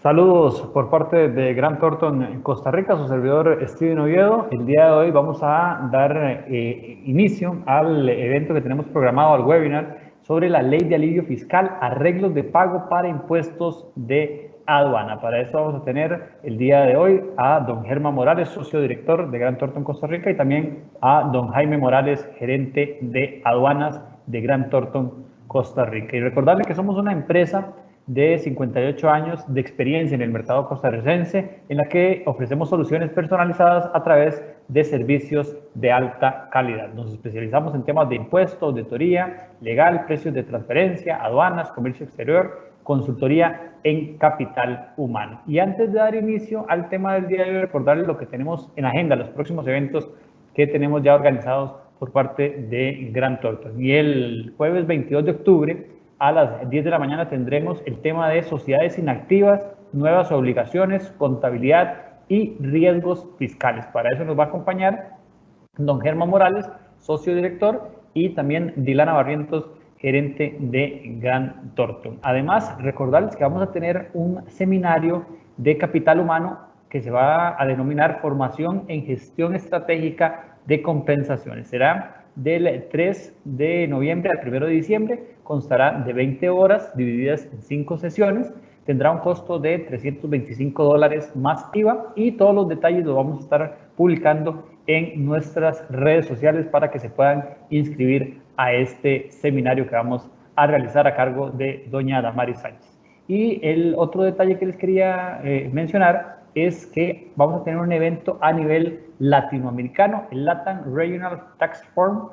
Saludos por parte de Grant Thornton en Costa Rica, su servidor Steven Oviedo. El día de hoy vamos a dar inicio al evento que tenemos programado, al webinar, sobre la ley de alivio fiscal, arreglos de pago para impuestos de aduana. Para eso vamos a tener el día de hoy a don Germán Morales, socio director de Grant Thornton Costa Rica, y también a don Jaime Morales, gerente de aduanas de Grant Thornton Costa Rica. Y recordarle que somos una empresa de 58 años de experiencia en el mercado costarricense, en la que ofrecemos soluciones personalizadas a través de servicios de alta calidad. Nos especializamos en temas de impuestos, auditoría, legal, precios de transferencia, aduanas, comercio exterior, consultoría en capital humano. Y antes de dar inicio al tema del día de hoy, recordarles lo que tenemos en agenda, los próximos eventos que tenemos ya organizados por parte de Grant Thornton. Y el jueves 22 de octubre, a las 10 de la mañana tendremos el tema de sociedades inactivas, nuevas obligaciones, contabilidad y riesgos fiscales. Para eso nos va a acompañar don Germán Morales, socio director, y también Dilana Barrientos, gerente de Grant Thornton. Además, recordarles que vamos a tener un seminario de capital humano que se va a denominar Formación en Gestión Estratégica de Compensaciones. Será del 3 de noviembre al 1 de diciembre, constará de 20 horas divididas en 5 sesiones, tendrá un costo de $325 más IVA y todos los detalles los vamos a estar publicando en nuestras redes sociales para que se puedan inscribir a este seminario que vamos a realizar a cargo de doña Damaris Sánchez. Y el otro detalle que les quería mencionar es que vamos a tener un evento a nivel latinoamericano, el LATAM Regional Tax Forum,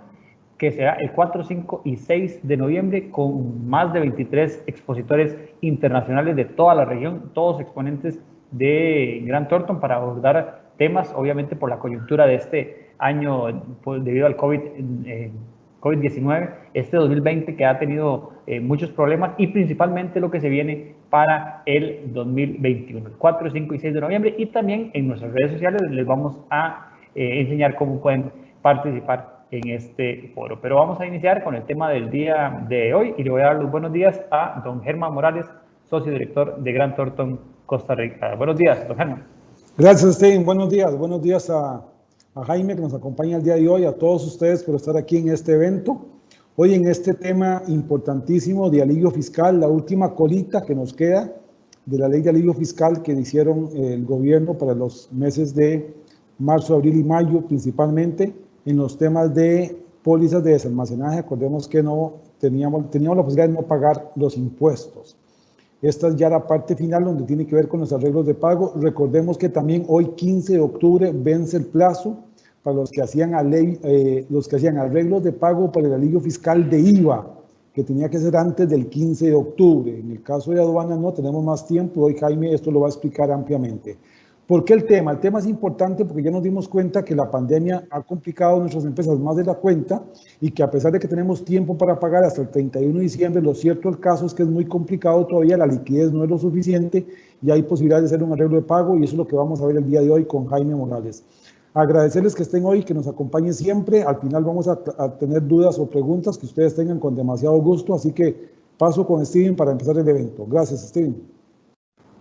que será el 4, 5 y 6 de noviembre con más de 23 expositores internacionales de toda la región, todos exponentes de Grant Thornton para abordar temas, obviamente por la coyuntura de este año, pues, debido al COVID-19, este 2020 que ha tenido muchos problemas y principalmente lo que se viene para el 2021, el 4, 5 y 6 de noviembre, y también en nuestras redes sociales les vamos a enseñar cómo pueden participar en este foro. Pero vamos a iniciar con el tema del día de hoy y le voy a dar los buenos días a don Germán Morales, socio director de Grant Thornton Costa Rica. Buenos días, don Germán. Gracias, Steven. Buenos días a Jaime que nos acompaña el día de hoy, a todos ustedes por estar aquí en este evento. Hoy en este tema importantísimo de alivio fiscal, la última colita que nos queda de la ley de alivio fiscal que hicieron el gobierno para los meses de marzo, abril y mayo, principalmente en los temas de pólizas de desalmacenaje. Acordemos que no teníamos la posibilidad de no pagar los impuestos. Esta es ya la parte final donde tiene que ver con los arreglos de pago. Recordemos que también hoy, 15 de octubre, vence el plazo para los que hacían arreglos de pago para el alivio fiscal de IVA, que tenía que ser antes del 15 de octubre. En el caso de aduanas no tenemos más tiempo. Hoy Jaime esto lo va a explicar ampliamente. ¿Por qué el tema? El tema es importante porque ya nos dimos cuenta que la pandemia ha complicado a nuestras empresas más de la cuenta y que a pesar de que tenemos tiempo para pagar hasta el 31 de diciembre, lo cierto del caso es que es muy complicado todavía, la liquidez no es lo suficiente y hay posibilidad de hacer un arreglo de pago y eso es lo que vamos a ver el día de hoy con Jaime Morales. Agradecerles que estén hoy, que nos acompañen siempre. Al final vamos a tener dudas o preguntas que ustedes tengan con demasiado gusto, así que paso con Steven para empezar el evento. Gracias, Steven.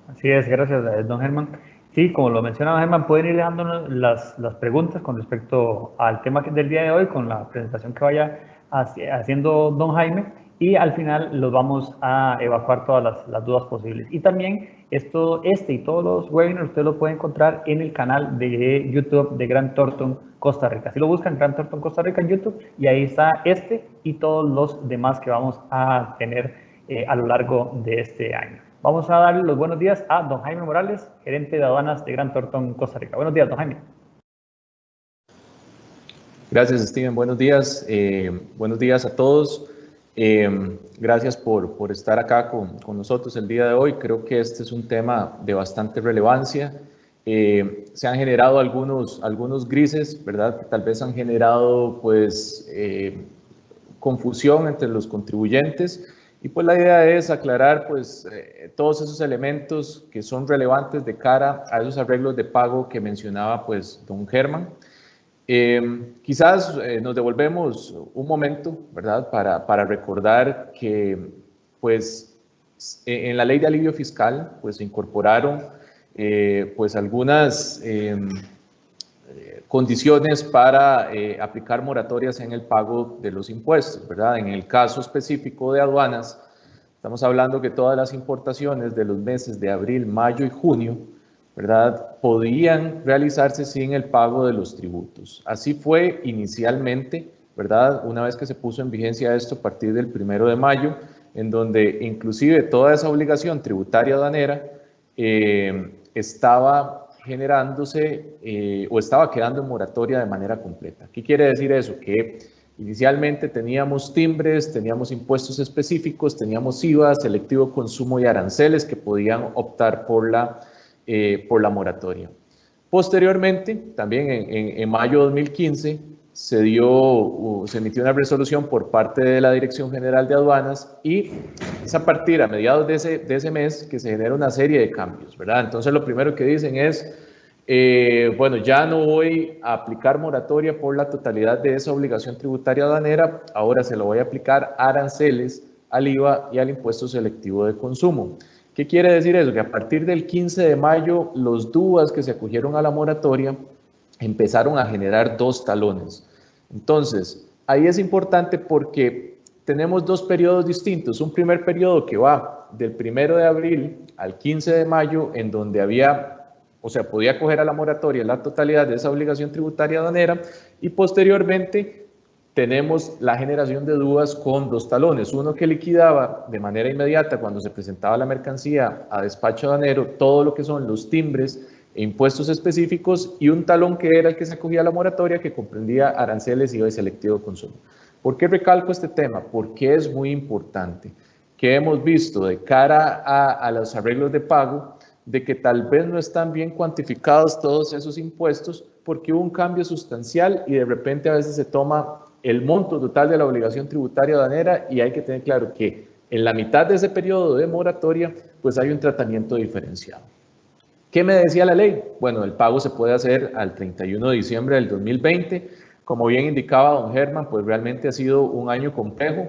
Así es, gracias, don Germán. Sí, como lo mencionaba Germán, pueden ir dejándonos las preguntas con respecto al tema del día de hoy, con la presentación que vaya haciendo don Jaime, y al final los vamos a evacuar todas las dudas posibles. Y también este y todos los webinars usted lo puede encontrar en el canal de YouTube de Grant Thornton Costa Rica. Si lo buscan, Grant Thornton Costa Rica en YouTube, y ahí está este y todos los demás que vamos a tener a lo largo de este año. Vamos a darle los buenos días a don Jaime Morales, gerente de aduanas de Grant Thornton Costa Rica. Buenos días, don Jaime. Gracias, Steven. Buenos días. Buenos días a todos. Gracias por estar acá con nosotros el día de hoy. Creo que este es un tema de bastante relevancia. Se han generado algunos grises, ¿verdad? Que tal vez han generado pues confusión entre los contribuyentes. Y pues la idea es aclarar pues todos esos elementos que son relevantes de cara a esos arreglos de pago que mencionaba pues don Germán. Quizás nos devolvemos un momento, ¿verdad? Para recordar que pues en la ley de alivio fiscal, pues se incorporaron pues algunas condiciones para aplicar moratorias en el pago de los impuestos, ¿verdad? En el caso específico de aduanas, estamos hablando que todas las importaciones de los meses de abril, mayo y junio, ¿verdad?, podían realizarse sin el pago de los tributos. Así fue inicialmente, ¿verdad?, una vez que se puso en vigencia esto a partir del 1 de mayo, en donde inclusive toda esa obligación tributaria aduanera estaba generándose o estaba quedando en moratoria de manera completa. ¿Qué quiere decir eso? Que inicialmente teníamos timbres, teníamos impuestos específicos, teníamos IVA, selectivo consumo y aranceles que podían optar por la moratoria. Posteriormente, también en mayo de 2015, se emitió una resolución por parte de la Dirección General de Aduanas y es a partir, a mediados de ese mes, que se genera una serie de cambios, ¿verdad? Entonces, lo primero que dicen es, bueno, ya no voy a aplicar moratoria por la totalidad de esa obligación tributaria aduanera, ahora se lo voy a aplicar a aranceles, al IVA y al impuesto selectivo de consumo. ¿Qué quiere decir eso? Que a partir del 15 de mayo, los DUAs que se acogieron a la moratoria empezaron a generar 2 talones. Entonces, ahí es importante porque tenemos 2 periodos distintos. Un primer periodo que va del 1 de abril al 15 de mayo, en donde podía acoger a la moratoria la totalidad de esa obligación tributaria aduanera, y posteriormente tenemos la generación de DUAs con 2 talones. Uno que liquidaba de manera inmediata cuando se presentaba la mercancía a despacho aduanero todo lo que son los timbres e impuestos específicos, y un talón que era el que se acogía a la moratoria, que comprendía aranceles, IVA y selectivo de consumo. ¿Por qué recalco este tema? Porque es muy importante que hemos visto de cara a los arreglos de pago de que tal vez no están bien cuantificados todos esos impuestos porque hubo un cambio sustancial y de repente a veces se toma el monto total de la obligación tributaria aduanera y hay que tener claro que en la mitad de ese periodo de moratoria pues hay un tratamiento diferenciado. ¿Qué me decía la ley? Bueno, el pago se puede hacer al 31 de diciembre del 2020. Como bien indicaba don Germán, pues realmente ha sido un año complejo.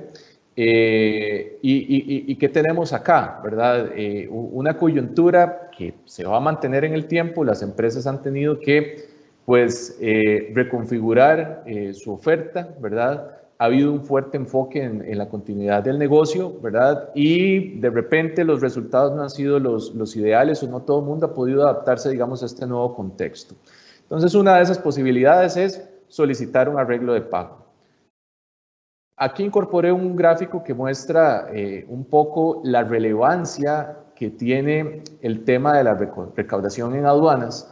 ¿Y qué tenemos acá? ¿Verdad? Una coyuntura que se va a mantener en el tiempo. Las empresas han tenido que pues, reconfigurar su oferta, ¿verdad? Ha habido un fuerte enfoque en la continuidad del negocio, ¿verdad? Y de repente los resultados no han sido los ideales o no todo el mundo ha podido adaptarse, digamos, a este nuevo contexto. Entonces, una de esas posibilidades es solicitar un arreglo de pago. Aquí incorporé un gráfico que muestra un poco la relevancia que tiene el tema de la recaudación en aduanas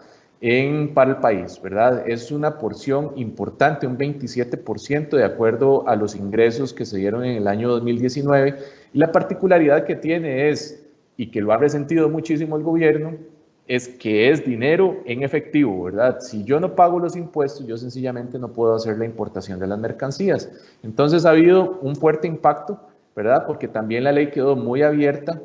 para el país, ¿verdad? Es una porción importante, un 27% de acuerdo a los ingresos que se dieron en el año 2019. Y la particularidad que tiene es, y que lo ha resentido muchísimo el gobierno, es que es dinero en efectivo, ¿verdad? Si yo no pago los impuestos, yo sencillamente no puedo hacer la importación de las mercancías. Entonces ha habido un fuerte impacto, ¿verdad? Porque también la ley quedó muy abierta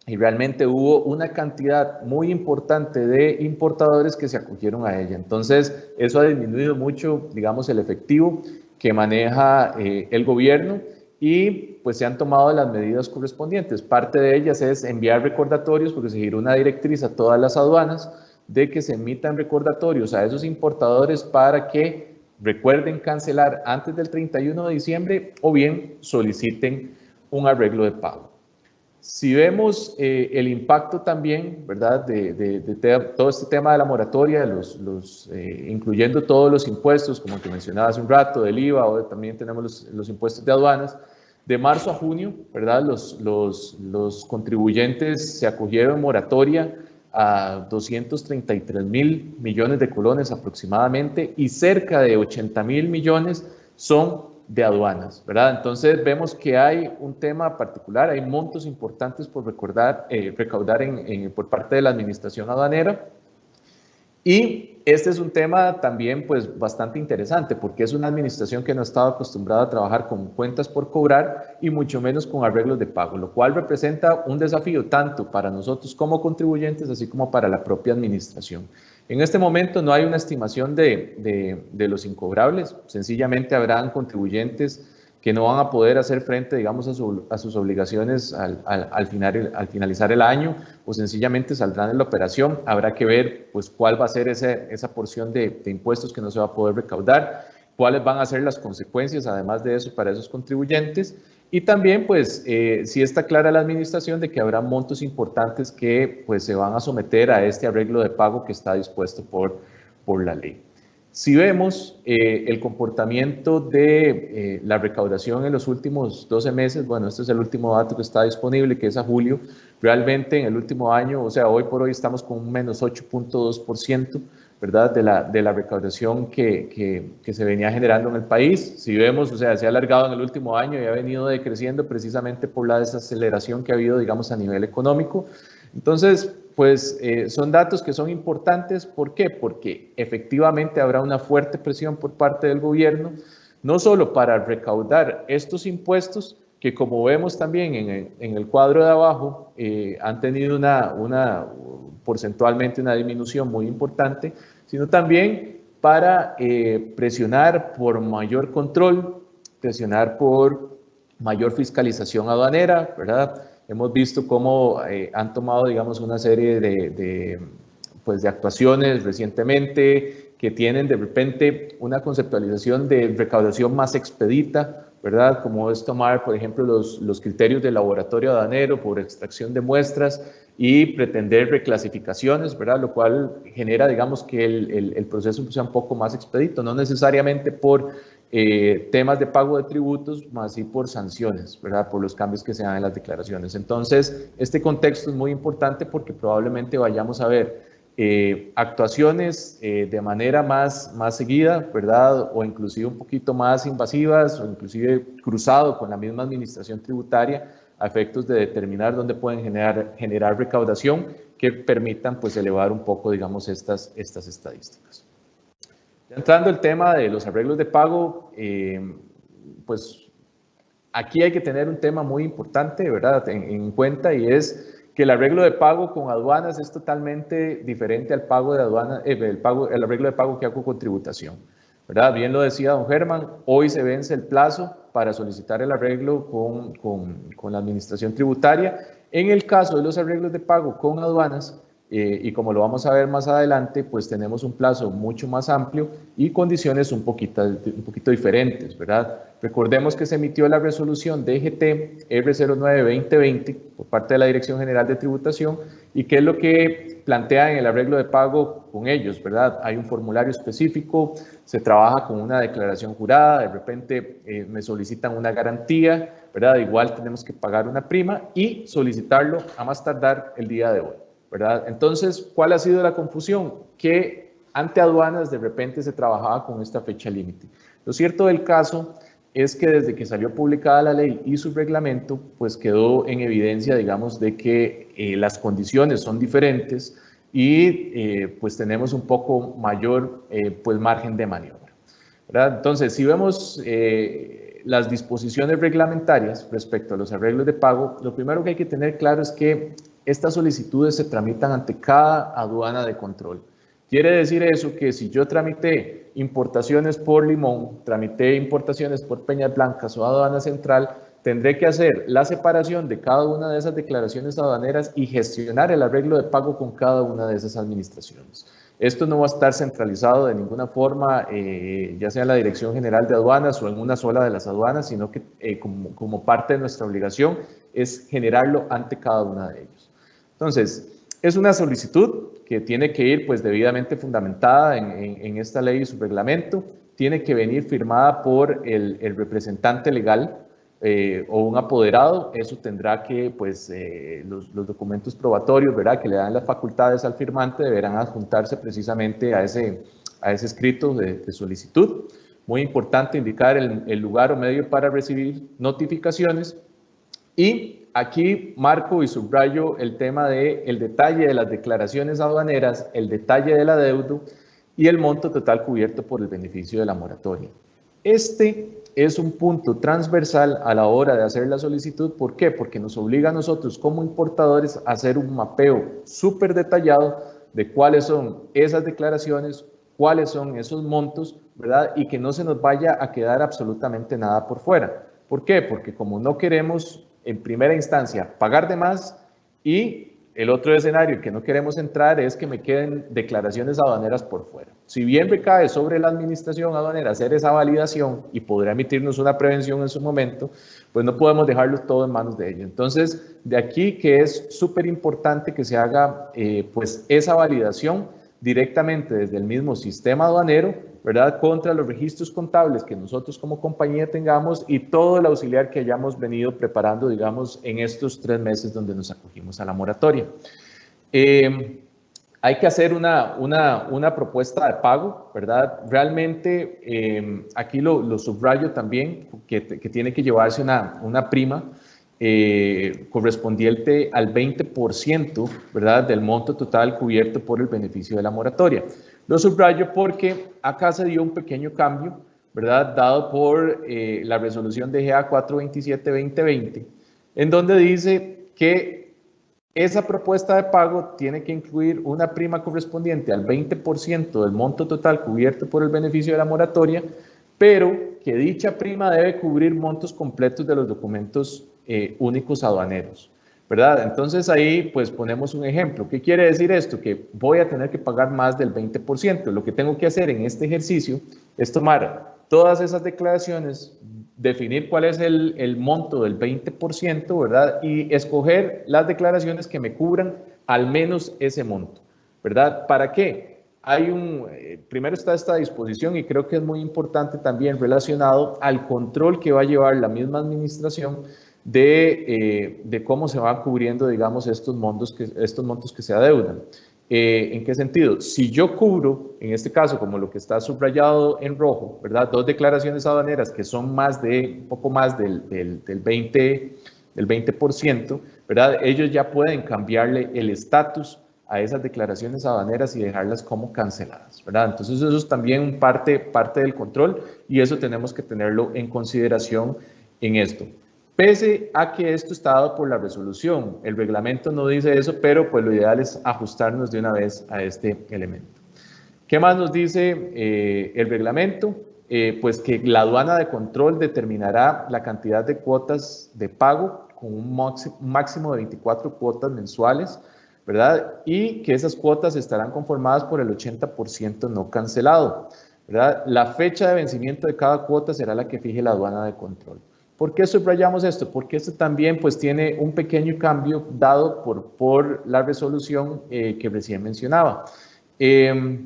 y realmente hubo una cantidad muy importante de importadores que se acogieron a ella. Entonces, eso ha disminuido mucho, digamos, el efectivo que maneja el gobierno y pues se han tomado las medidas correspondientes. Parte de ellas es enviar recordatorios, porque se giró una directriz a todas las aduanas de que se emitan recordatorios a esos importadores para que recuerden cancelar antes del 31 de diciembre o bien soliciten un arreglo de pago. Si vemos el impacto también, ¿verdad?, de todo este tema de la moratoria, incluyendo todos los impuestos, como que mencionaba hace un rato, del IVA, o también tenemos los impuestos de aduanas, de marzo a junio, ¿verdad?, los contribuyentes se acogieron en moratoria a 233.000 millones de colones aproximadamente y cerca de 80.000 millones son de aduanas, ¿verdad? Entonces vemos que hay un tema particular, hay montos importantes por recaudar por parte de la administración aduanera y este es un tema también pues bastante interesante porque es una administración que no estaba acostumbrada a trabajar con cuentas por cobrar y mucho menos con arreglos de pago, lo cual representa un desafío tanto para nosotros como contribuyentes así como para la propia administración. En este momento no hay una estimación de los incobrables, sencillamente habrán contribuyentes que no van a poder hacer frente, digamos, a sus obligaciones al finalizar el año, o sencillamente saldrán de la operación. Habrá que ver pues cuál va a ser esa porción de impuestos que no se va a poder recaudar, cuáles van a ser las consecuencias, además de eso, para esos contribuyentes. Y también, pues, sí está clara la administración de que habrá montos importantes que pues, se van a someter a este arreglo de pago que está dispuesto por la ley. Si vemos el comportamiento de la recaudación en los últimos 12 meses, bueno, este es el último dato que está disponible, que es a julio, realmente en el último año, o sea, hoy por hoy estamos con un menos 8.2%, ¿verdad? De la recaudación que se venía generando en el país. Si vemos, o sea, se ha alargado en el último año y ha venido decreciendo precisamente por la desaceleración que ha habido, digamos, a nivel económico. Entonces, pues son datos que son importantes. ¿Por qué? Porque efectivamente habrá una fuerte presión por parte del gobierno, no solo para recaudar estos impuestos, que como vemos también en el cuadro de abajo, han tenido porcentualmente una disminución muy importante, sino también para presionar por mayor control, presionar por mayor fiscalización aduanera, ¿verdad? Hemos visto cómo han tomado, digamos, una serie de actuaciones recientemente que tienen de repente una conceptualización de recaudación más expedita, ¿verdad? Como es tomar, por ejemplo, los criterios del laboratorio aduanero por extracción de muestras y pretender reclasificaciones, ¿verdad? Lo cual genera, digamos, que el proceso sea un poco más expedito, no necesariamente por temas de pago de tributos, más sí por sanciones, ¿verdad? Por los cambios que se dan en las declaraciones. Entonces, este contexto es muy importante porque probablemente vayamos a ver actuaciones de manera más seguida, ¿verdad? O inclusive un poquito más invasivas o inclusive cruzado con la misma administración tributaria a efectos de determinar dónde pueden generar recaudación que permitan pues elevar un poco, digamos, estas estadísticas. Entrando al tema de los arreglos de pago, pues aquí hay que tener un tema muy importante, ¿verdad?, en cuenta, y es que el arreglo de pago con aduanas es totalmente diferente al pago de aduanas, el arreglo de pago que hago con tributación, ¿verdad? Bien lo decía don Germán, hoy se vence el plazo para solicitar el arreglo con la administración tributaria. En el caso de los arreglos de pago con aduanas, y como lo vamos a ver más adelante, pues tenemos un plazo mucho más amplio y condiciones un poquito diferentes, ¿verdad? Recordemos que se emitió la resolución DGT R09-2020 por parte de la Dirección General de Tributación, y qué es lo que plantea en el arreglo de pago con ellos, ¿verdad? Hay un formulario específico, se trabaja con una declaración jurada, de repente me solicitan una garantía, ¿verdad? Igual tenemos que pagar una prima y solicitarlo a más tardar el día de hoy, ¿verdad? Entonces, ¿cuál ha sido la confusión? Que ante aduanas de repente se trabajaba con esta fecha límite. Lo cierto del caso es que desde que salió publicada la ley y su reglamento, pues quedó en evidencia, digamos, de que las condiciones son diferentes y pues tenemos un poco mayor pues margen de maniobra, ¿verdad? Entonces, si vemos las disposiciones reglamentarias respecto a los arreglos de pago, lo primero que hay que tener claro es que estas solicitudes se tramitan ante cada aduana de control. Quiere decir eso que si yo tramité importaciones por Limón, tramité importaciones por Peñas Blancas o aduana central, tendré que hacer la separación de cada una de esas declaraciones aduaneras y gestionar el arreglo de pago con cada una de esas administraciones. Esto no va a estar centralizado de ninguna forma, ya sea en la Dirección General de Aduanas o en una sola de las aduanas, sino que como parte de nuestra obligación es generarlo ante cada una de ellos. Entonces, es una solicitud que tiene que ir pues debidamente fundamentada en esta ley y su reglamento, tiene que venir firmada por el representante legal o un apoderado. Eso tendrá que, pues, los documentos probatorios, ¿verdad?, que le dan las facultades al firmante deberán adjuntarse precisamente a ese escrito de solicitud. Muy importante indicar el lugar o medio para recibir notificaciones. Y aquí marco y subrayo el tema del detalle de las declaraciones aduaneras, el detalle del adeudo y el monto total cubierto por el beneficio de la moratoria. Este es un punto transversal a la hora de hacer la solicitud. ¿Por qué? Porque nos obliga a nosotros como importadores a hacer un mapeo súper detallado de cuáles son esas declaraciones, cuáles son esos montos, ¿verdad? Y que no se nos vaya a quedar absolutamente nada por fuera. ¿Por qué? Porque como no queremos en primera instancia pagar de más, y el otro escenario que no queremos entrar es que me queden declaraciones aduaneras por fuera. Si bien recae sobre la administración aduanera hacer esa validación y podrá emitirnos una prevención en su momento, pues no podemos dejarlo todo en manos de ella. Entonces, de aquí que es súper importante que se haga pues esa validación directamente desde el mismo sistema aduanero, ¿verdad? Contra los registros contables que nosotros como compañía tengamos y todo el auxiliar que hayamos venido preparando, digamos, en estos 3 meses donde nos acogimos a la moratoria. Hay que hacer una propuesta de pago, ¿verdad? Realmente, aquí lo subrayo también, que tiene que llevarse una prima correspondiente al 20%, ¿verdad? Del monto total cubierto por el beneficio de la moratoria. Lo subrayo porque acá se dio un pequeño cambio, ¿verdad? Dado por la resolución de GA 427-2020, en donde dice que esa propuesta de pago tiene que incluir una prima correspondiente al 20% del monto total cubierto por el beneficio de la moratoria, pero que dicha prima debe cubrir montos completos de los documentos únicos aduaneros, ¿verdad? Entonces ahí pues ponemos un ejemplo. ¿Qué quiere decir esto? Que voy a tener que pagar más del 20%. Lo que tengo que hacer en este ejercicio es tomar todas esas declaraciones, definir cuál es el monto del 20%, ¿verdad? Y escoger las declaraciones que me cubran al menos ese monto, ¿verdad? ¿Para qué? Primero está esta disposición y creo que es muy importante también relacionado al control que va a llevar la misma administración de cómo se van cubriendo, digamos, estos montos que se adeudan. ¿En qué sentido? Si yo cubro, en este caso, como lo que está subrayado en rojo, ¿verdad? 2 declaraciones aduaneras que son un poco más del 20%, ¿verdad? Ellos ya pueden cambiarle el estatus a esas declaraciones aduaneras y dejarlas como canceladas, ¿verdad? Entonces eso es también parte del control y eso tenemos que tenerlo en consideración en esto. Pese a que esto está dado por la resolución, el reglamento no dice eso, pero pues lo ideal es ajustarnos de una vez a este elemento. ¿Qué más nos dice el reglamento? Pues que la aduana de control determinará la cantidad de cuotas de pago con un máximo de 24 cuotas mensuales, ¿verdad? Y que esas cuotas estarán conformadas por el 80% no cancelado, ¿verdad? La fecha de vencimiento de cada cuota será la que fije la aduana de control. ¿Por qué subrayamos esto? Porque esto también pues tiene un pequeño cambio dado por la resolución que recién mencionaba. ¿Qué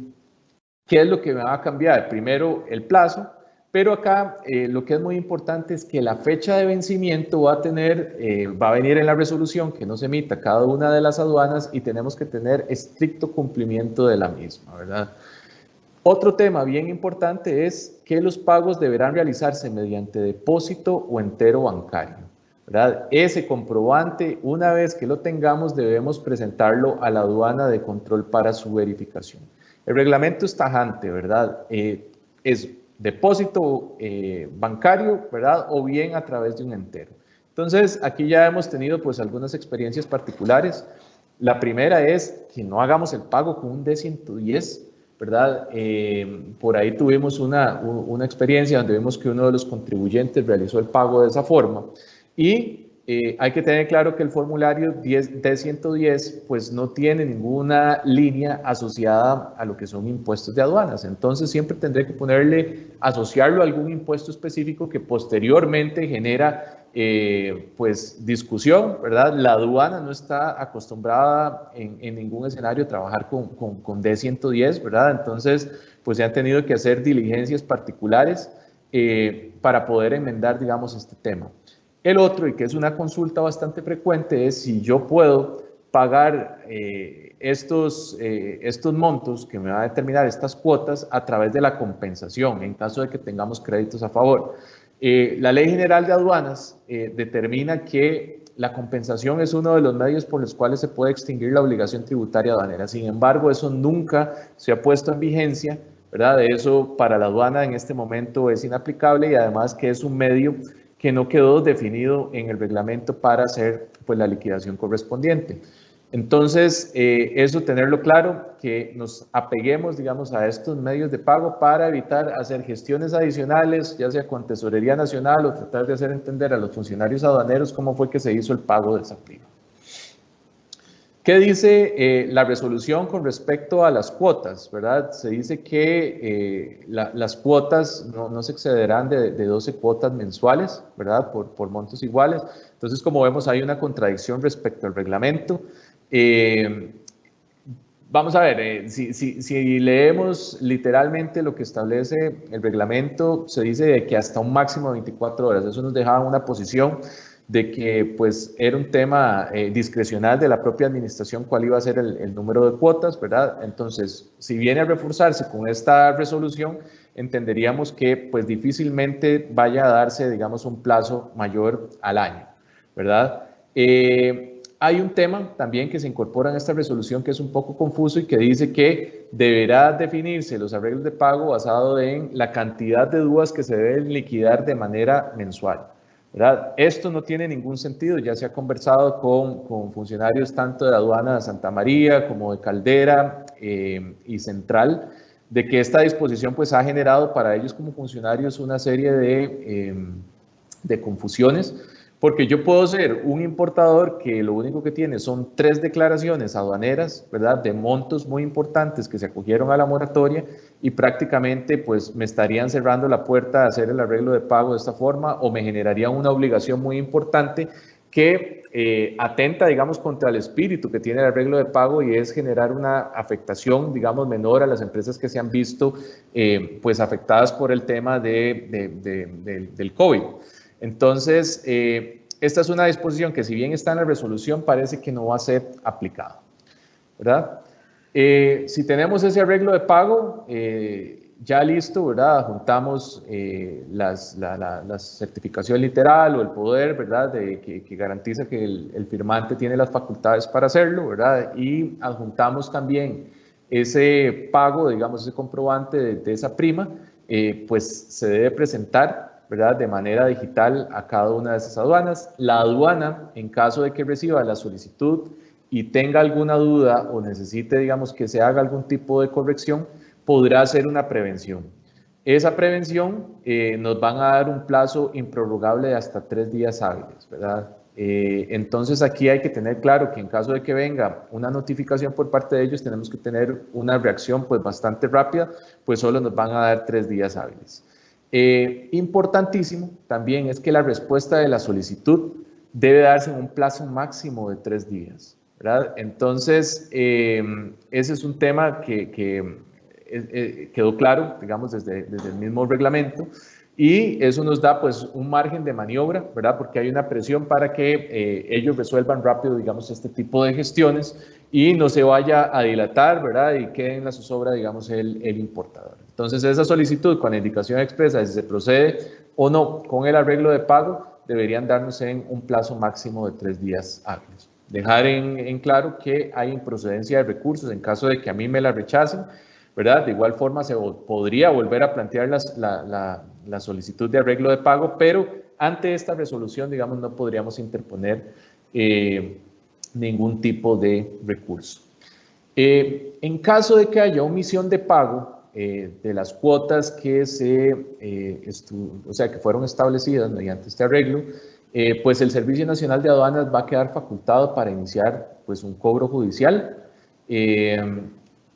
es lo que va a cambiar? Primero, el plazo, pero acá lo que es muy importante es que la fecha de vencimiento va a venir en la resolución que nos emita cada una de las aduanas y tenemos que tener estricto cumplimiento de la misma, ¿verdad? Otro tema bien importante es que los pagos deberán realizarse mediante depósito o entero bancario, ¿verdad? Ese comprobante, una vez que lo tengamos, debemos presentarlo a la aduana de control para su verificación. El reglamento es tajante, ¿verdad? Es depósito bancario, ¿verdad? O bien a través de un entero. Entonces, aquí ya hemos tenido pues algunas experiencias particulares. La primera es que no hagamos el pago con un D110, ¿verdad? Por ahí tuvimos una experiencia donde vimos que uno de los contribuyentes realizó el pago de esa forma y hay que tener claro que el formulario D110 pues no tiene ninguna línea asociada a lo que son impuestos de aduanas, entonces siempre tendré que asociarlo a algún impuesto específico que posteriormente genera pues discusión, ¿verdad? La aduana no está acostumbrada en ningún escenario a trabajar con D110, ¿verdad? Entonces, pues se han tenido que hacer diligencias particulares para poder enmendar, digamos, este tema. El otro, y que es una consulta bastante frecuente, es si yo puedo pagar estos montos que me van a determinar estas cuotas a través de la compensación, en caso de que tengamos créditos a favor. La Ley General de Aduanas determina que la compensación es uno de los medios por los cuales se puede extinguir la obligación tributaria aduanera. Sin embargo, eso nunca se ha puesto en vigencia, ¿verdad? Eso para la aduana en este momento es inaplicable y además que es un medio que no quedó definido en el reglamento para hacer pues, la liquidación correspondiente. Entonces, eso tenerlo claro, que nos apeguemos, digamos, a estos medios de pago para evitar hacer gestiones adicionales, ya sea con Tesorería Nacional o tratar de hacer entender a los funcionarios aduaneros cómo fue que se hizo el pago de esa prima. ¿Qué dice la resolución con respecto a las cuotas? ¿Verdad? Se dice que las cuotas no se excederán de 12 cuotas mensuales, ¿verdad? Por montos iguales. Entonces, como vemos, hay una contradicción respecto al reglamento. Vamos a ver, si leemos literalmente lo que establece el reglamento, se dice de que hasta un máximo de 24 horas. Eso nos dejaba una posición de que pues era un tema discrecional de la propia administración cuál iba a ser el número de cuotas, ¿verdad? Entonces, si viene a reforzarse con esta resolución, entenderíamos que pues difícilmente vaya a darse, digamos, un plazo mayor al año, ¿verdad? Hay un tema también que se incorpora en esta resolución que es un poco confuso y que dice que deberá definirse los arreglos de pago basado en la cantidad de dúas que se deben liquidar de manera mensual, ¿verdad? Esto no tiene ningún sentido, ya se ha conversado con funcionarios tanto de aduana de Santa María como de Caldera y Central, de que esta disposición pues ha generado para ellos como funcionarios una serie de confusiones, porque yo puedo ser un importador que lo único que tiene son 3 declaraciones aduaneras, ¿verdad? De montos muy importantes que se acogieron a la moratoria y prácticamente pues me estarían cerrando la puerta a hacer el arreglo de pago de esta forma o me generaría una obligación muy importante que atenta, digamos, contra el espíritu que tiene el arreglo de pago y es generar una afectación, digamos, menor a las empresas que se han visto pues afectadas por el tema del COVID. Entonces, esta es una disposición que si bien está en la resolución, parece que no va a ser aplicada, ¿verdad? Si tenemos ese arreglo de pago, ya listo, ¿verdad? Juntamos la certificación literal o el poder, ¿verdad? Que garantiza que el firmante tiene las facultades para hacerlo, ¿verdad? Y adjuntamos también ese pago, digamos, ese comprobante de esa prima, pues se debe presentar, ¿verdad? De manera digital a cada una de esas aduanas. La aduana, en caso de que reciba la solicitud y tenga alguna duda o necesite, digamos, que se haga algún tipo de corrección, podrá hacer una prevención. Esa prevención nos van a dar un plazo improrrogable de hasta 3 días hábiles, ¿verdad? Entonces aquí hay que tener claro que en caso de que venga una notificación por parte de ellos, tenemos que tener una reacción pues bastante rápida, pues solo nos van a dar 3 días hábiles. Importantísimo también es que la respuesta de la solicitud debe darse en un plazo máximo de 3 días, ¿verdad? Entonces, ese es un tema que quedó claro, digamos, desde el mismo reglamento y eso nos da pues un margen de maniobra, ¿verdad? Porque hay una presión para que ellos resuelvan rápido, digamos, este tipo de gestiones y no se vaya a dilatar, ¿verdad? Y quede en la zozobra, digamos, el importador. Entonces, esa solicitud con la indicación expresa de si se procede o no con el arreglo de pago deberían darnos en un plazo máximo de 3 días hábiles. Dejar en claro que hay improcedencia de recursos en caso de que a mí me la rechacen, ¿verdad? De igual forma se podría volver a plantear la solicitud de arreglo de pago, pero ante esta resolución, digamos, no podríamos interponer ningún tipo de recurso. En caso de que haya omisión de pago de las cuotas que que fueron establecidas mediante este arreglo, pues el Servicio Nacional de Aduanas va a quedar facultado para iniciar pues un cobro judicial.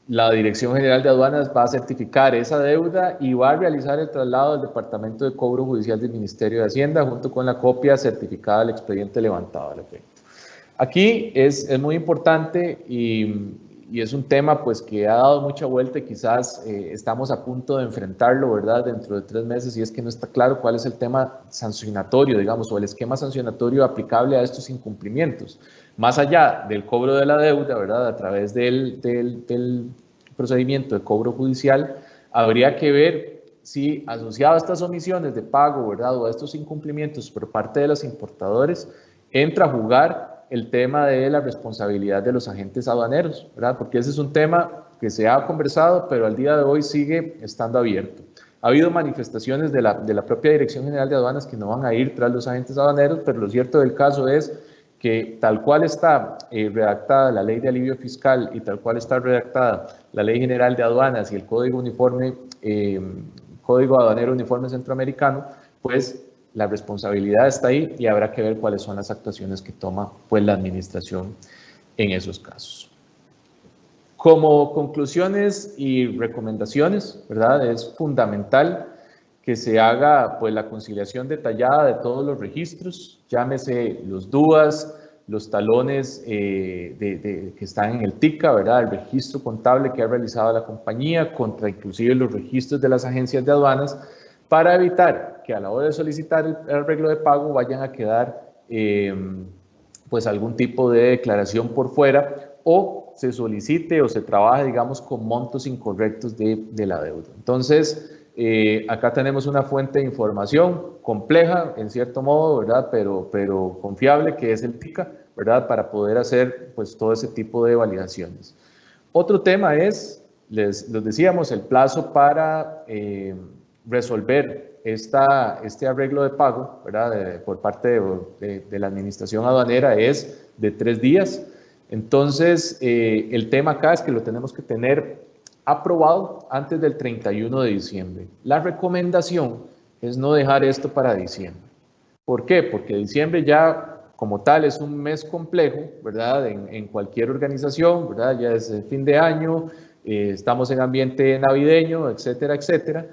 La Dirección General de Aduanas va a certificar esa deuda y va a realizar el traslado al Departamento de Cobro Judicial del Ministerio de Hacienda junto con la copia certificada del expediente levantado al efecto. Aquí es muy importante y es un tema pues que ha dado mucha vuelta y quizás estamos a punto de enfrentarlo, ¿verdad? Dentro de 3 meses y es que no está claro cuál es el tema sancionatorio, digamos, o el esquema sancionatorio aplicable a estos incumplimientos. Más allá del cobro de la deuda, ¿verdad? A través del procedimiento de cobro judicial, habría que ver si asociado a estas omisiones de pago, ¿verdad? O a estos incumplimientos por parte de los importadores, entra a jugar el tema de la responsabilidad de los agentes aduaneros, ¿verdad? Porque ese es un tema que se ha conversado, pero al día de hoy sigue estando abierto. Ha habido manifestaciones de la propia Dirección General de Aduanas que no van a ir tras los agentes aduaneros, pero lo cierto del caso es que tal cual está redactada la ley de alivio fiscal y tal cual está redactada la ley general de aduanas y el código aduanero uniforme centroamericano, pues la responsabilidad está ahí y habrá que ver cuáles son las actuaciones que toma pues la administración en esos casos. Como conclusiones y recomendaciones, ¿verdad? Es fundamental que se haga pues la conciliación detallada de todos los registros, llámese los DUAS, los talones que están en el TICA, ¿verdad? El registro contable que ha realizado la compañía contra inclusive los registros de las agencias de aduanas, para evitar que a la hora de solicitar el arreglo de pago vayan a quedar pues algún tipo de declaración por fuera o se solicite o se trabaje, digamos, con montos incorrectos de la deuda. Entonces, acá tenemos una fuente de información compleja, en cierto modo, ¿verdad? Pero confiable, que es el TICA, ¿verdad? Para poder hacer, pues, todo ese tipo de validaciones. Otro tema es, les decíamos, el plazo para resolver este arreglo de pago, ¿verdad? Por parte de la administración aduanera es de 3 días. Entonces, el tema acá es que lo tenemos que tener aprobado antes del 31 de diciembre. La recomendación es no dejar esto para diciembre. ¿Por qué? Porque diciembre ya como tal es un mes complejo, ¿verdad? En cualquier organización, ¿verdad? Ya es el fin de año, estamos en ambiente navideño, etcétera, etcétera.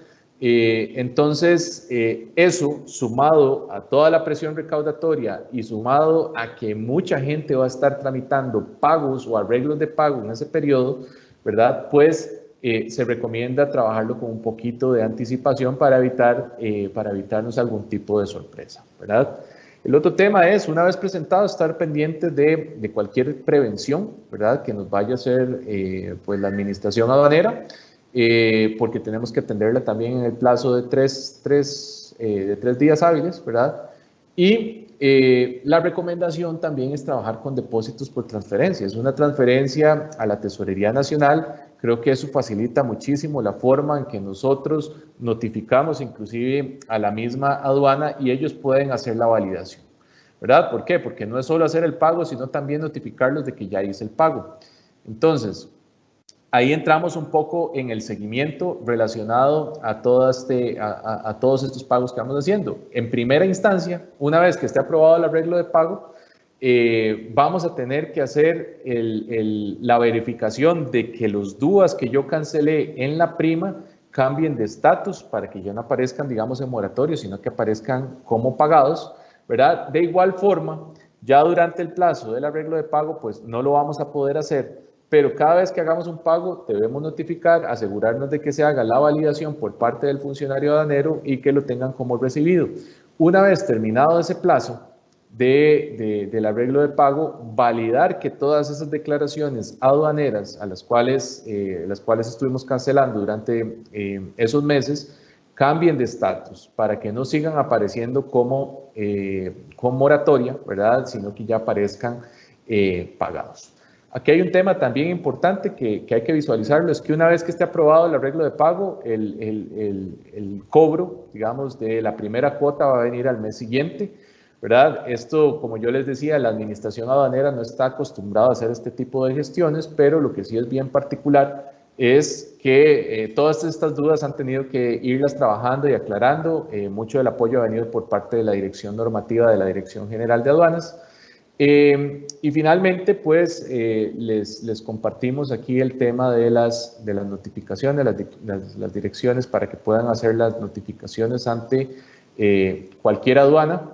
Entonces, eso sumado a toda la presión recaudatoria y sumado a que mucha gente va a estar tramitando pagos o arreglos de pago en ese periodo, ¿verdad? Pues se recomienda trabajarlo con un poquito de anticipación para evitarnos algún tipo de sorpresa, ¿verdad? El otro tema es, una vez presentado, estar pendientes de cualquier prevención, ¿verdad? Que nos vaya a hacer pues la administración aduanera, porque tenemos que atenderla también en el plazo de tres días hábiles, ¿verdad? Y la recomendación también es trabajar con depósitos por transferencia. Es una transferencia a la Tesorería Nacional. Creo que eso facilita muchísimo la forma en que nosotros notificamos inclusive a la misma aduana y ellos pueden hacer la validación, ¿verdad? ¿Por qué? Porque no es solo hacer el pago, sino también notificarlos de que ya hice el pago. Entonces, ahí entramos un poco en el seguimiento relacionado a todos estos pagos que vamos haciendo. En primera instancia, una vez que esté aprobado el arreglo de pago, vamos a tener que hacer la verificación de que los DUAS que yo cancelé en la prima cambien de estatus para que ya no aparezcan, digamos, en moratorio, sino que aparezcan como pagados, ¿verdad? De igual forma, ya durante el plazo del arreglo de pago, pues no lo vamos a poder hacer, pero cada vez que hagamos un pago debemos notificar, asegurarnos de que se haga la validación por parte del funcionario aduanero y que lo tengan como recibido. Una vez terminado ese plazo del arreglo de pago, validar que todas esas declaraciones aduaneras a las cuales estuvimos cancelando durante esos meses cambien de estatus para que no sigan apareciendo como con moratoria, ¿verdad? Sino que ya aparezcan pagados. Aquí hay un tema también importante que hay que visualizarlo, es que una vez que esté aprobado el arreglo de pago, el cobro, digamos, de la primera cuota va a venir al mes siguiente, ¿verdad? Esto, como yo les decía, la administración aduanera no está acostumbrada a hacer este tipo de gestiones, pero lo que sí es bien particular es que todas estas dudas han tenido que irlas trabajando y aclarando. Mucho del apoyo ha venido por parte de la Dirección Normativa de la Dirección General de Aduanas. Y finalmente, pues, les compartimos aquí el tema de las notificaciones, las direcciones para que puedan hacer las notificaciones ante cualquier aduana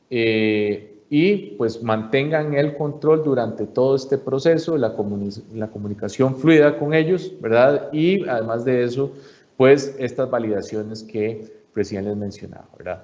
y pues mantengan el control durante todo este proceso, la comunicación fluida con ellos, ¿verdad? Y además de eso, pues, estas validaciones que recién les mencionaba, ¿verdad?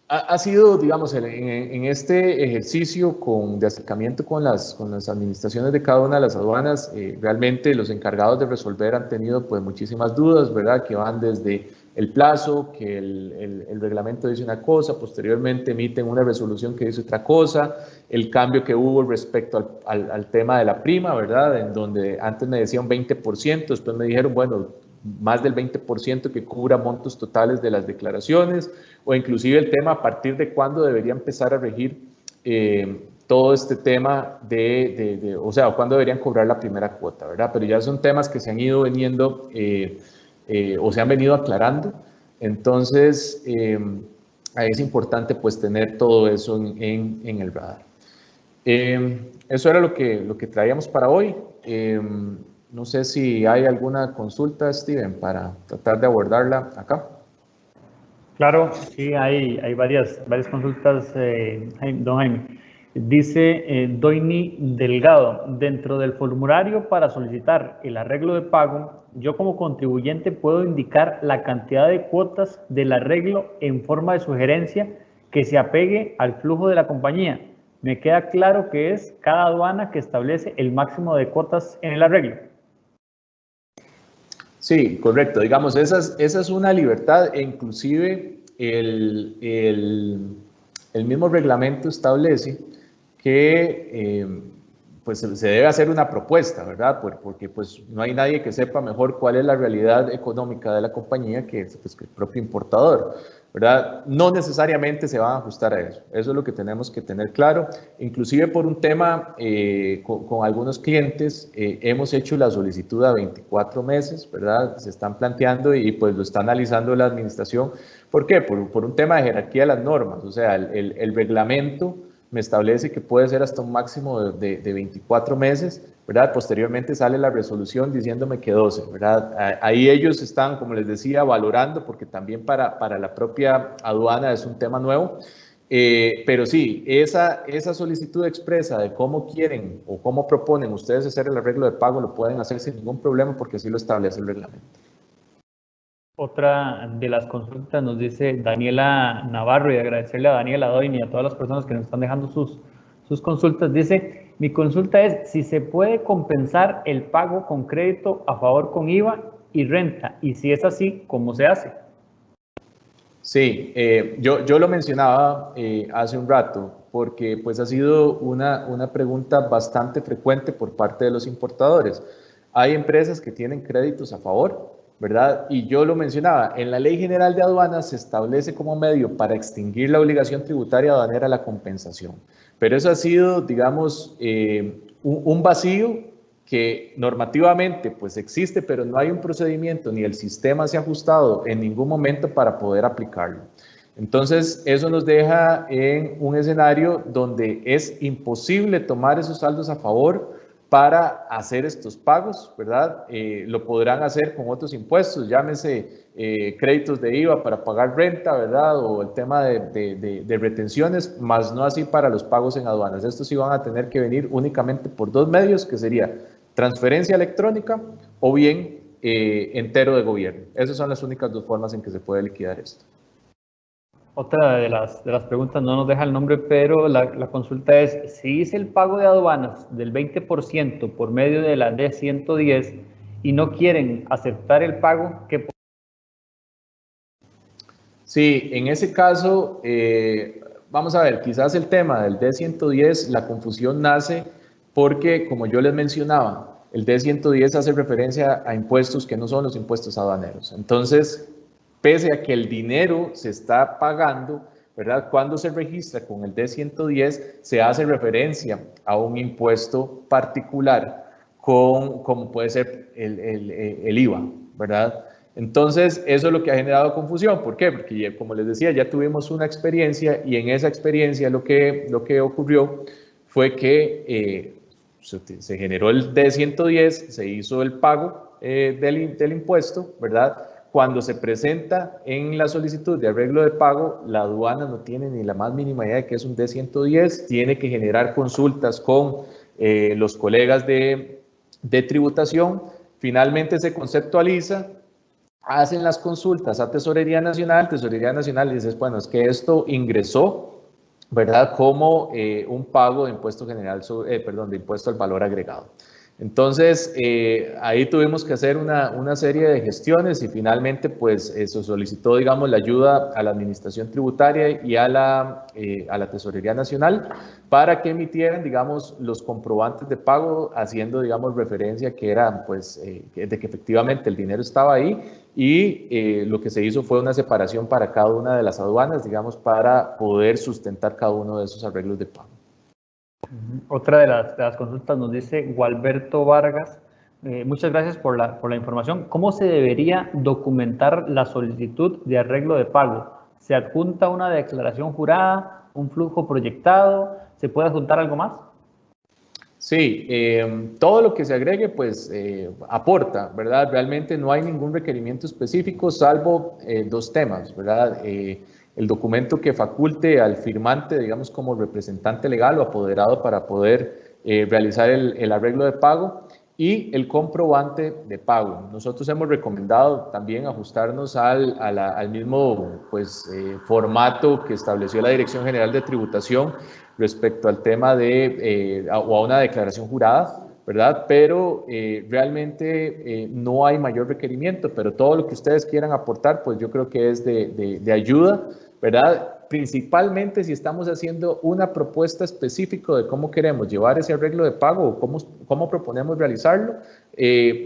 Ha sido, digamos, en este ejercicio de acercamiento con las administraciones de cada una de las aduanas, realmente los encargados de resolver han tenido pues muchísimas dudas, ¿verdad? Que van desde el plazo, que el reglamento dice una cosa, posteriormente emiten una resolución que dice otra cosa, el cambio que hubo respecto al tema de la prima, ¿verdad? En donde antes me decía un 20%, después me dijeron, bueno, más del 20% que cubra montos totales de las declaraciones, o inclusive el tema a partir de cuándo debería empezar a regir todo este tema o sea, cuándo deberían cobrar la primera cuota, ¿verdad? Pero ya son temas que se han ido veniendo o se han venido aclarando. Entonces, ahí es importante pues tener todo eso en el radar. Eso era lo que traíamos para hoy. No sé si hay alguna consulta, Steven, para tratar de abordarla acá. Claro, sí, hay varias consultas, don Jaime. Dice Doini Delgado, dentro del formulario para solicitar el arreglo de pago, yo como contribuyente puedo indicar la cantidad de cuotas del arreglo en forma de sugerencia que se apegue al flujo de la compañía. Me queda claro que es cada aduana que establece el máximo de cuotas en el arreglo. Sí, correcto. Digamos, esa es una libertad e inclusive el mismo reglamento establece que pues se debe hacer una propuesta, ¿verdad? Porque pues no hay nadie que sepa mejor cuál es la realidad económica de la compañía que el propio importador, ¿verdad? No necesariamente se van a ajustar a eso. Eso es lo que tenemos que tener claro. Inclusive por un tema con algunos clientes hemos hecho la solicitud a 24 meses, ¿verdad? Se están planteando y pues lo está analizando la administración. ¿Por qué? Por un tema de jerarquía de las normas. O sea, el reglamento me establece que puede ser hasta un máximo de 24 meses, ¿verdad? Posteriormente sale la resolución diciéndome que 12, ¿verdad? Ahí ellos están, como les decía, valorando, porque también para la propia aduana es un tema nuevo, pero sí, esa solicitud expresa de cómo quieren o cómo proponen ustedes hacer el arreglo de pago lo pueden hacer sin ningún problema porque así lo establece el reglamento. Otra de las consultas nos dice Daniela Navarro, y agradecerle a Daniela Doini y a todas las personas que nos están dejando sus consultas. Dice, mi consulta es si se puede compensar el pago con crédito a favor con IVA y renta, y si es así, ¿cómo se hace? Sí, yo lo mencionaba hace un rato, porque pues ha sido una pregunta bastante frecuente por parte de los importadores. Hay empresas que tienen créditos a favor, ¿verdad? Y yo lo mencionaba, en la Ley General de Aduanas se establece como medio para extinguir la obligación tributaria aduanera la compensación. Pero eso ha sido, digamos, un vacío que normativamente pues existe, pero no hay un procedimiento ni el sistema se ha ajustado en ningún momento para poder aplicarlo. Entonces, eso nos deja en un escenario donde es imposible tomar esos saldos a favor para hacer estos pagos, ¿verdad? Lo podrán hacer con otros impuestos, llámese créditos de IVA para pagar renta, ¿verdad? O el tema de retenciones, más no así para los pagos en aduanas. Estos sí van a tener que venir únicamente por dos medios, que sería transferencia electrónica o bien entero de gobierno. Esas son las únicas dos formas en que se puede liquidar esto. Otra de las preguntas no nos deja el nombre, pero la consulta es, si hice el pago de aduanas del 20% por medio de la D110 y no quieren aceptar el pago, ¿qué? Sí, en ese caso, vamos a ver, quizás el tema del D110, la confusión nace porque, como yo les mencionaba, el D110 hace referencia a impuestos que no son los impuestos aduaneros. Entonces, pese a que el dinero se está pagando, ¿verdad? Cuando se registra con el D110, se hace referencia a un impuesto particular, como puede ser el IVA, ¿verdad? Entonces, eso es lo que ha generado confusión. ¿Por qué? Porque, como les decía, ya tuvimos una experiencia y en esa experiencia lo que ocurrió fue que se generó el D110, se hizo el pago del impuesto, ¿verdad? Cuando se presenta en la solicitud de arreglo de pago, la aduana no tiene ni la más mínima idea de que es un D110, tiene que generar consultas con los colegas de tributación, finalmente se conceptualiza, hacen las consultas a Tesorería Nacional dice, bueno, es que esto ingresó, ¿verdad? Como un pago de impuesto general, de impuesto al valor agregado. Entonces, ahí tuvimos que hacer una serie de gestiones y finalmente, pues, se solicitó, digamos, la ayuda a la Administración Tributaria y a la Tesorería Nacional para que emitieran, digamos, los comprobantes de pago, haciendo, digamos, referencia que eran, pues, de que efectivamente el dinero estaba ahí y lo que se hizo fue una separación para cada una de las aduanas, digamos, para poder sustentar cada uno de esos arreglos de pago. Otra de las consultas nos dice Gualberto Vargas. Muchas gracias por la información. ¿Cómo se debería documentar la solicitud de arreglo de pago? ¿Se adjunta una declaración jurada, un flujo proyectado? ¿Se puede adjuntar algo más? Sí, todo lo que se agregue pues aporta, ¿verdad? Realmente no hay ningún requerimiento específico salvo dos temas, ¿verdad? El documento que faculte al firmante, digamos, como representante legal o apoderado para poder realizar el arreglo de pago y el comprobante de pago. Nosotros hemos recomendado también ajustarnos al mismo pues, formato que estableció la Dirección General de Tributación respecto al tema de, o a una declaración jurada, ¿verdad? Pero realmente no hay mayor requerimiento, pero todo lo que ustedes quieran aportar, pues yo creo que es de ayuda, ¿verdad? Principalmente si estamos haciendo una propuesta específica de cómo queremos llevar ese arreglo de pago o cómo proponemos realizarlo,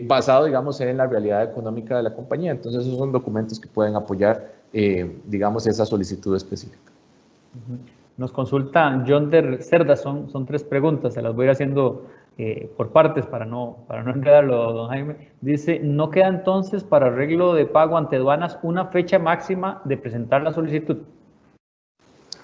basado, digamos, en la realidad económica de la compañía. Entonces, esos son documentos que pueden apoyar, digamos, esa solicitud específica. Nos consulta John Der Cerda, son tres preguntas, se las voy a ir haciendo por partes para no enredarlo, don Jaime. Dice, ¿no queda entonces para arreglo de pago ante aduanas una fecha máxima de presentar la solicitud?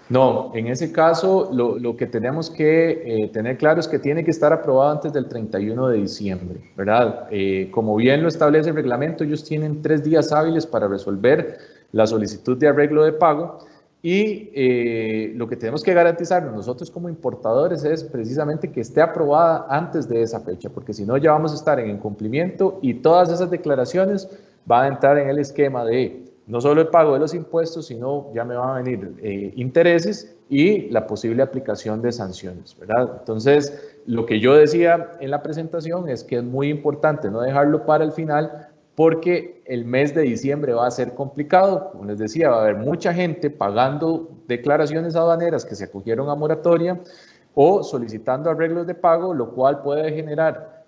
No, en ese caso lo que tenemos que tener claro es que tiene que estar aprobado antes del 31 de diciembre, ¿verdad? Como bien lo establece el reglamento, ellos tienen 3 días hábiles para resolver la solicitud de arreglo de pago y lo que tenemos que garantizar nosotros como importadores es precisamente que esté aprobada antes de esa fecha, porque si no ya vamos a estar en incumplimiento y todas esas declaraciones van a entrar en el esquema de no solo el pago de los impuestos, sino ya me van a venir intereses y la posible aplicación de sanciones, ¿verdad? Entonces, lo que yo decía en la presentación es que es muy importante no dejarlo para el final porque el mes de diciembre va a ser complicado. Como les decía, va a haber mucha gente pagando declaraciones aduaneras que se acogieron a moratoria o solicitando arreglos de pago, lo cual puede generar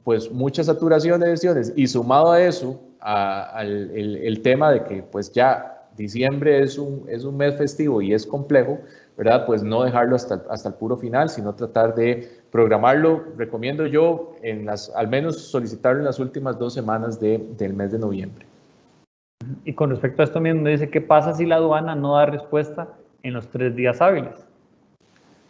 pues mucha saturación de gestiones y sumado a eso, el tema de que pues ya diciembre es un mes festivo y es complejo, ¿verdad? Pues no dejarlo hasta el puro final, sino tratar de programarlo. Recomiendo yo al menos solicitarlo en las últimas 2 semanas del mes de noviembre. Y con respecto a esto mismo, dice, ¿qué pasa si la aduana no da respuesta en los 3 días hábiles?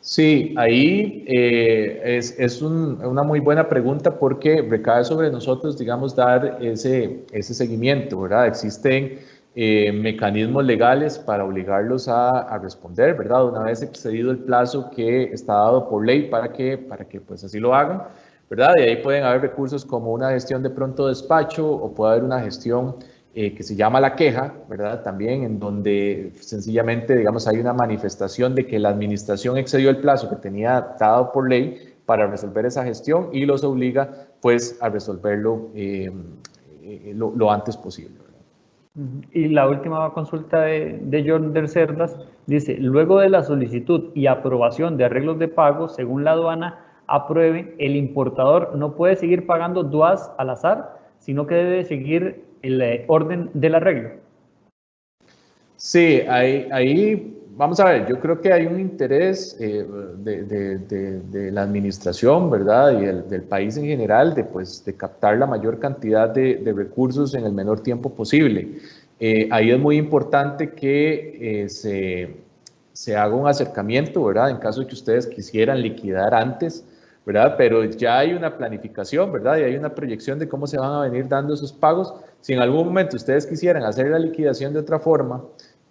Sí, ahí es una muy buena pregunta porque recae sobre nosotros, digamos, dar ese seguimiento, ¿verdad? Existen mecanismos legales para obligarlos a responder, ¿verdad? Una vez excedido el plazo que está dado por ley para que pues así lo hagan, ¿verdad? Y ahí pueden haber recursos como una gestión de pronto despacho o puede haber una gestión que se llama la queja, ¿verdad? También en donde sencillamente, digamos, hay una manifestación de que la administración excedió el plazo que tenía dado por ley para resolver esa gestión y los obliga, pues, a resolverlo lo antes posible. Y la última consulta de John Der Cerdas dice, luego de la solicitud y aprobación de arreglos de pago, según la aduana apruebe, el importador no puede seguir pagando DUAS al azar, sino que debe seguir el orden del arreglo. Sí, ahí vamos a ver, yo creo que hay un interés de la administración, ¿verdad? Y del país en general de captar la mayor cantidad de recursos en el menor tiempo posible. Ahí es muy importante que se haga un acercamiento, ¿verdad? En caso de que ustedes quisieran liquidar antes, ¿verdad? Pero ya hay una planificación, ¿verdad? Y hay una proyección de cómo se van a venir dando esos pagos. Si en algún momento ustedes quisieran hacer la liquidación de otra forma,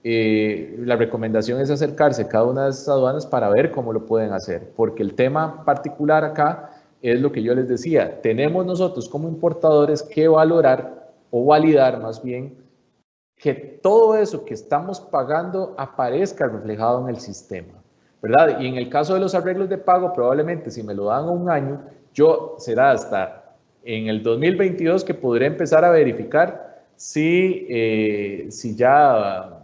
la recomendación es acercarse a cada una de esas aduanas para ver cómo lo pueden hacer, porque el tema particular acá es lo que yo les decía, tenemos nosotros como importadores que valorar o validar más bien que todo eso que estamos pagando aparezca reflejado en el sistema, ¿verdad? Y en el caso de los arreglos de pago, probablemente si me lo dan a un año, yo será hasta en el 2022 que podré empezar a verificar si ya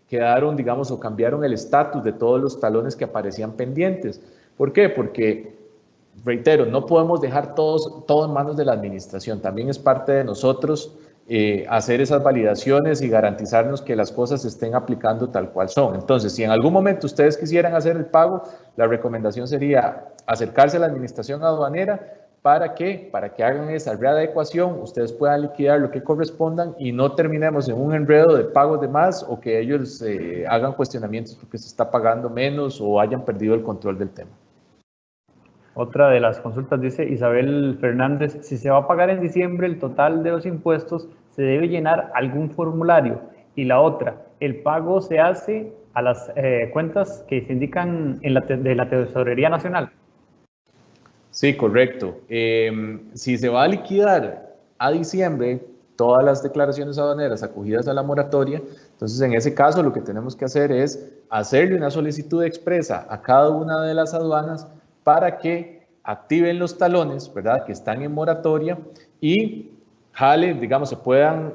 quedaron, digamos, o cambiaron el estatus de todos los talones que aparecían pendientes. ¿Por qué? Porque, reitero, no podemos dejar todo en manos de la administración. También es parte de nosotros hacer esas validaciones y garantizarnos que las cosas se estén aplicando tal cual son. Entonces, si en algún momento ustedes quisieran hacer el pago, la recomendación sería acercarse a la administración aduanera. ¿Para qué? Para que hagan esa readecuación, ustedes puedan liquidar lo que correspondan y no terminemos en un enredo de pagos de más o que ellos hagan cuestionamientos porque se está pagando menos o hayan perdido el control del tema. Otra de las consultas dice Isabel Fernández, si se va a pagar en diciembre el total de los impuestos, ¿se debe llenar algún formulario? Y la otra, ¿el pago se hace a las cuentas que se indican en de la Tesorería Nacional? Sí, correcto. Si se va a liquidar a diciembre todas las declaraciones aduaneras acogidas a la moratoria, entonces en ese caso lo que tenemos que hacer es hacerle una solicitud expresa a cada una de las aduanas para que activen los talones, ¿verdad?, que están en moratoria y digamos, se puedan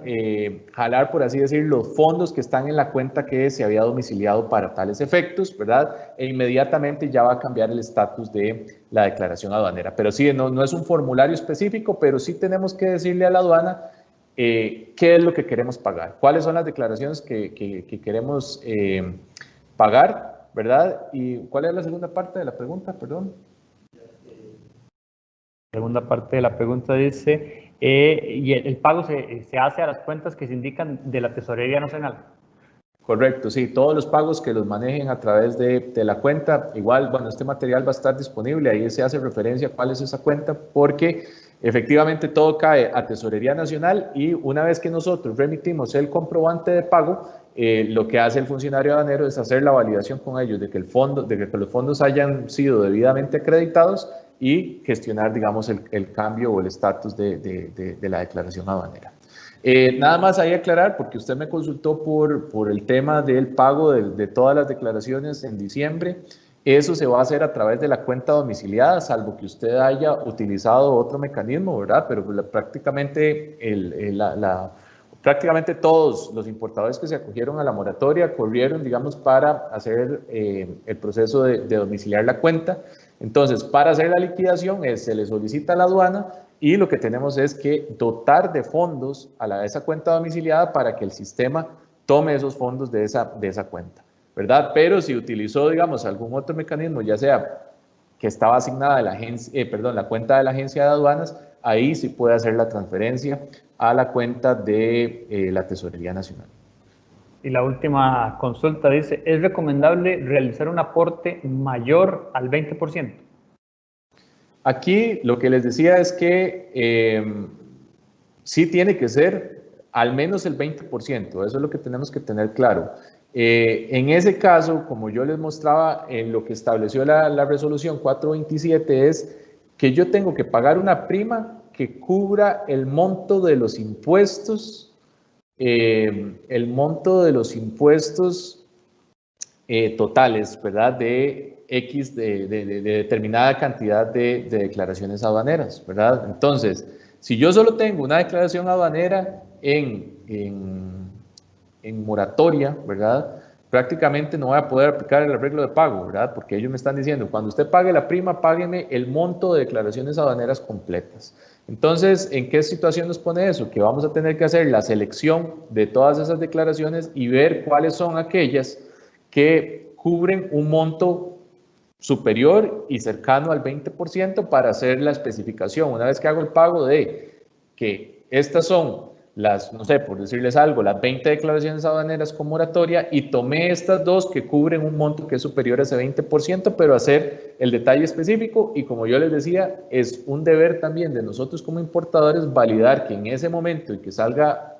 jalar, por así decir, los fondos que están en la cuenta que se había domiciliado para tales efectos, ¿verdad? E inmediatamente ya va a cambiar el estatus de la declaración aduanera. Pero sí, no es un formulario específico, pero sí tenemos que decirle a la aduana qué es lo que queremos pagar, cuáles son las declaraciones que queremos pagar, ¿verdad? ¿Y cuál es la segunda parte de la pregunta? Perdón. La segunda parte de la pregunta dice, y el pago se hace a las cuentas que se indican de la Tesorería Nacional. Correcto, sí, todos los pagos que los manejen a través de la cuenta, igual, bueno, este material va a estar disponible, ahí se hace referencia a cuál es esa cuenta, porque efectivamente todo cae a Tesorería Nacional y una vez que nosotros remitimos el comprobante de pago, lo que hace el funcionario aduanero es hacer la validación con ellos de que los fondos hayan sido debidamente acreditados y gestionar, digamos, el cambio o el estatus de la declaración aduanera. Nada más ahí aclarar, porque usted me consultó por el tema del pago de todas las declaraciones en diciembre. Eso se va a hacer a través de la cuenta domiciliada, salvo que usted haya utilizado otro mecanismo, ¿verdad? Pero prácticamente prácticamente todos los importadores que se acogieron a la moratoria corrieron, digamos, para hacer el proceso de domiciliar la cuenta. Entonces, para hacer la liquidación, se le solicita a la aduana y lo que tenemos es que dotar de fondos a esa cuenta domiciliada para que el sistema tome esos fondos de esa cuenta, ¿verdad? Pero si utilizó, digamos, algún otro mecanismo, ya sea que estaba asignada la cuenta de la agencia de aduanas, ahí sí puede hacer la transferencia a la cuenta de la Tesorería Nacional. Y la última consulta dice, ¿es recomendable realizar un aporte mayor al 20%? Aquí lo que les decía es que sí tiene que ser al menos el 20%, eso es lo que tenemos que tener claro. En ese caso, como yo les mostraba, en lo que estableció la resolución 427 es que yo tengo que pagar una prima que cubra el monto de los impuestos, totales, ¿verdad? De X, de determinada cantidad de declaraciones aduaneras, ¿verdad? Entonces, si yo solo tengo una declaración aduanera en moratoria, ¿verdad?, prácticamente no voy a poder aplicar el arreglo de pago, ¿verdad? Porque ellos me están diciendo, cuando usted pague la prima, págueme el monto de declaraciones aduaneras completas. Entonces, ¿en qué situación nos pone eso? Que vamos a tener que hacer la selección de todas esas declaraciones y ver cuáles son aquellas que cubren un monto superior y cercano al 20% para hacer la especificación. Una vez que hago el pago de que estas son las, no sé, por decirles algo, las 20 declaraciones aduaneras con moratoria y tomé estas dos que cubren un monto que es superior a ese 20%, pero hacer el detalle específico y como yo les decía, es un deber también de nosotros como importadores validar que en ese momento y que salga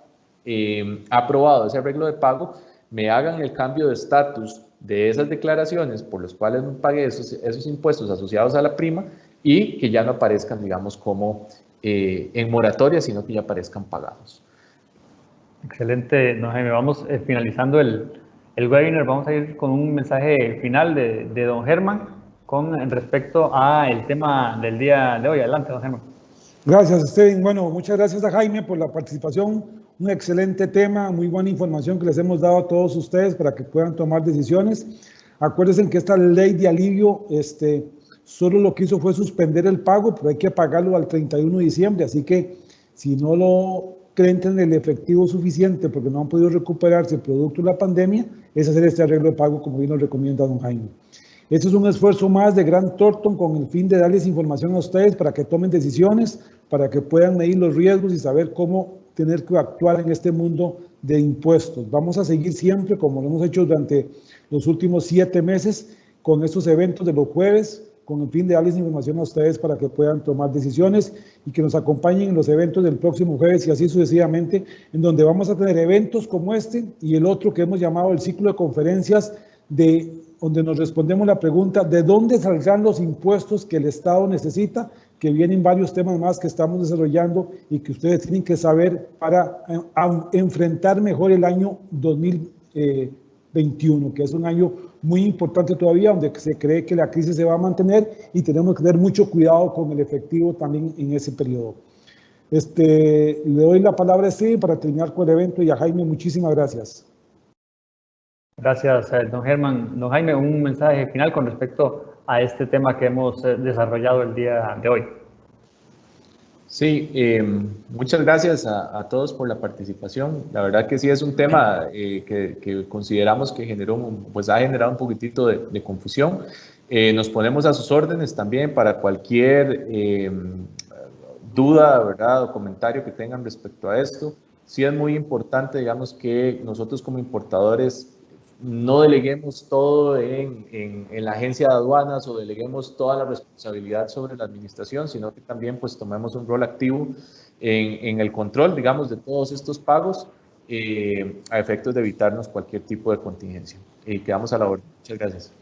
aprobado ese arreglo de pago, me hagan el cambio de estatus de esas declaraciones por las cuales me pagué esos impuestos asociados a la prima y que ya no aparezcan, digamos, como en moratoria, sino que ya aparezcan pagados. Excelente, don Jaime. Vamos finalizando el webinar. Vamos a ir con un mensaje final de don Germán con respecto al tema del día de hoy. Adelante, don Germán. Gracias, Steven. Bueno, muchas gracias a Jaime por la participación. Un excelente tema, muy buena información que les hemos dado a todos ustedes para que puedan tomar decisiones. Acuérdense que esta ley de alivio solo lo que hizo fue suspender el pago, pero hay que pagarlo al 31 de diciembre, así que si no lo creen tener el efectivo suficiente porque no han podido recuperarse producto de la pandemia, es hacer este arreglo de pago como bien nos recomienda don Jaime. Este es un esfuerzo más de Grant Thornton con el fin de darles información a ustedes para que tomen decisiones, para que puedan medir los riesgos y saber cómo tener que actuar en este mundo de impuestos. Vamos a seguir siempre, como lo hemos hecho durante los últimos 7 meses, con estos eventos de los jueves, con el fin de darles información a ustedes para que puedan tomar decisiones y que nos acompañen en los eventos del próximo jueves y así sucesivamente, en donde vamos a tener eventos como este y el otro que hemos llamado el ciclo de conferencias, donde nos respondemos la pregunta de dónde saldrán los impuestos que el Estado necesita, que vienen varios temas más que estamos desarrollando y que ustedes tienen que saber para enfrentar mejor el año 2021, que es un año muy importante todavía, donde se cree que la crisis se va a mantener y tenemos que tener mucho cuidado con el efectivo también en ese periodo. Le doy la palabra a Steve para terminar con el evento y a Jaime, muchísimas gracias. Gracias, don Germán. Don Jaime, un mensaje final con respecto a este tema que hemos desarrollado el día de hoy. Sí, muchas gracias a todos por la participación. La verdad que sí es un tema que consideramos que ha generado un poquitito de confusión. Nos ponemos a sus órdenes también para cualquier duda, ¿verdad?, o comentario que tengan respecto a esto. Sí es muy importante, digamos, que nosotros como importadores no deleguemos todo en la agencia de aduanas o deleguemos toda la responsabilidad sobre la administración, sino que también pues tomemos un rol activo en el control, digamos, de todos estos pagos a efectos de evitarnos cualquier tipo de contingencia. Y quedamos a la orden. Muchas gracias.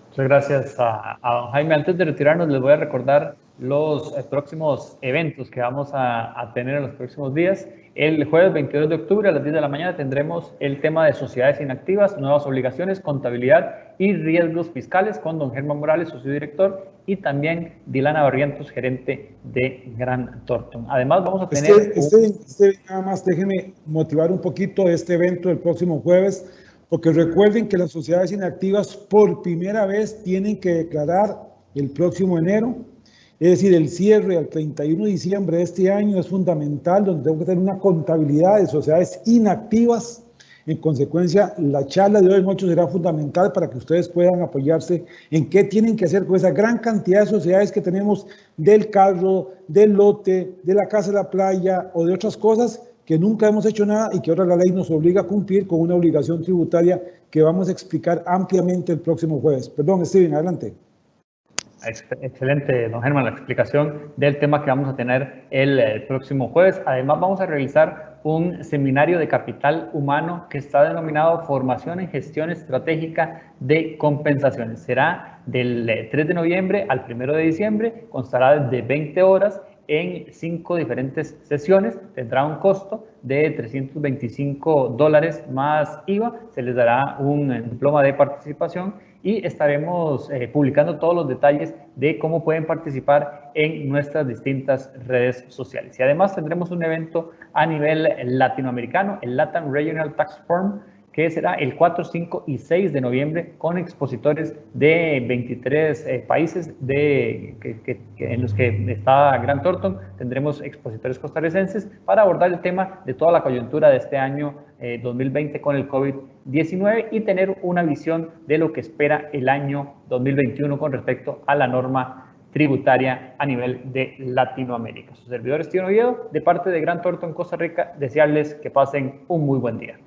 Muchas gracias a don Jaime. Antes de retirarnos, les voy a recordar los próximos eventos que vamos a tener en los próximos días. El jueves 22 de octubre a las 10 de la mañana tendremos el tema de sociedades inactivas, nuevas obligaciones, contabilidad y riesgos fiscales con don Germán Morales, socio director, y también Dilana Barrientos, gerente de Grant Thornton. Además vamos a tener... Nada más déjeme motivar un poquito este evento del próximo jueves, porque recuerden que las sociedades inactivas por primera vez tienen que declarar el próximo enero. Es decir, el cierre al 31 de diciembre de este año es fundamental, donde tengo que tener una contabilidad de sociedades inactivas. En consecuencia, la charla de hoy en 8 será fundamental para que ustedes puedan apoyarse en qué tienen que hacer con esa gran cantidad de sociedades que tenemos del carro, del lote, de la casa de la playa o de otras cosas que nunca hemos hecho nada y que ahora la ley nos obliga a cumplir con una obligación tributaria que vamos a explicar ampliamente el próximo jueves. Perdón, Steven, adelante. Excelente, don Germán, la explicación del tema que vamos a tener el próximo jueves. Además, vamos a realizar un seminario de capital humano que está denominado Formación en Gestión Estratégica de Compensaciones. Será del 3 de noviembre al 1 de diciembre, constará de 20 horas en 5 diferentes sesiones, tendrá un costo de $325 más IVA, se les dará un diploma de participación y estaremos publicando todos los detalles de cómo pueden participar en nuestras distintas redes sociales. Y además tendremos un evento a nivel latinoamericano, el LATAM Regional Tax Forum, que será el 4, 5 y 6 de noviembre con expositores de 23 países en los que está Grant Thornton. Tendremos expositores costarricenses para abordar el tema de toda la coyuntura de este año 2020 con el COVID-19 y tener una visión de lo que espera el año 2021 con respecto a la norma tributaria a nivel de Latinoamérica. Su servidor Steven Oviedo, de parte de Grant Thornton Costa Rica, desearles que pasen un muy buen día.